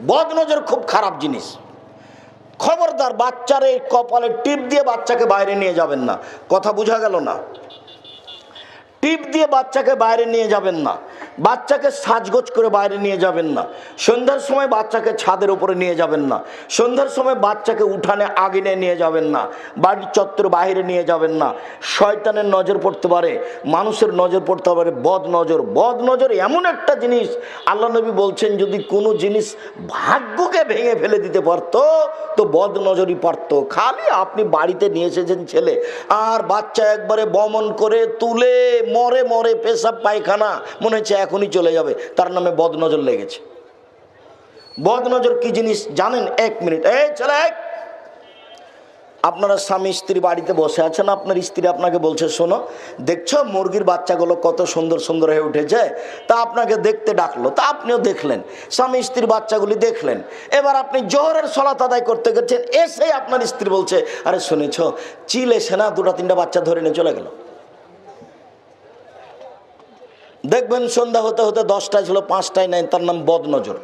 বদ নজর খুব খারাপ জিনিস। খবরদার বাচ্চার এই কপালে টিপ দিয়ে বাচ্চাকে বাইরে নিয়ে যাবেন না। কথা বোঝা গেল না? টিপ দিয়ে বাচ্চাকে বাইরে নিয়ে যাবেন না, বাচ্চাকে সাজগোজ করে বাইরে নিয়ে যাবেন না, সন্ধ্যার সময় বাচ্চাকে ছাদের উপরে নিয়ে যাবেন না, সন্ধ্যার সময় বাচ্চাকে উঠানে আগুনে নিয়ে যাবেন না, বাড়ির চত্বর বাইরে নিয়ে যাবেন না। শয়তানের নজর পড়তে পারে, মানুষের নজর পড়তে পারে। বদ নজর, বদ নজর এমন একটা জিনিস, আল্লাহ নবী বলছেন যদি কোনো জিনিস ভাগ্যকে ভেঙে ফেলে দিতে পারতো তো বদ নজরই পারতো। খালি আপনি বাড়িতে নিয়ে এসেছেন ছেলে, আর বাচ্চা একবারে বমন করে তুলে মরে মরে পেশাব পায়খানা, মনে হচ্ছে এখনই চলে যাবে, তার নামে বদ নজর লেগেছে। বদ নজর কি জিনিস জানেন? 1 মিনিট, এই ছেলে, আপনারা স্বামী স্ত্রী বাড়িতে বসে আছেন, আপনার স্ত্রী আপনাকে বলছে শোনো, দেখছো মুরগির বাচ্চাগুলো কত সুন্দর সুন্দর হয়ে উঠেছে, তা আপনাকে দেখতে ডাকলো, তা আপনিও দেখলেন, স্বামী স্ত্রীর বাচ্চাগুলি দেখলেন। এবার আপনি জোহরের সালাত আদায় করতে গেছেন, এসে আপনার স্ত্রী বলছে আরে শুনেছ চিল এসে না 2-3টা বাচ্চা ধরে নিয়ে চলে গেল। দেখবেন সন্ধ্যা হতে হতে 10টায় ছিল 5টায় নাই, তার নাম বদ নজর।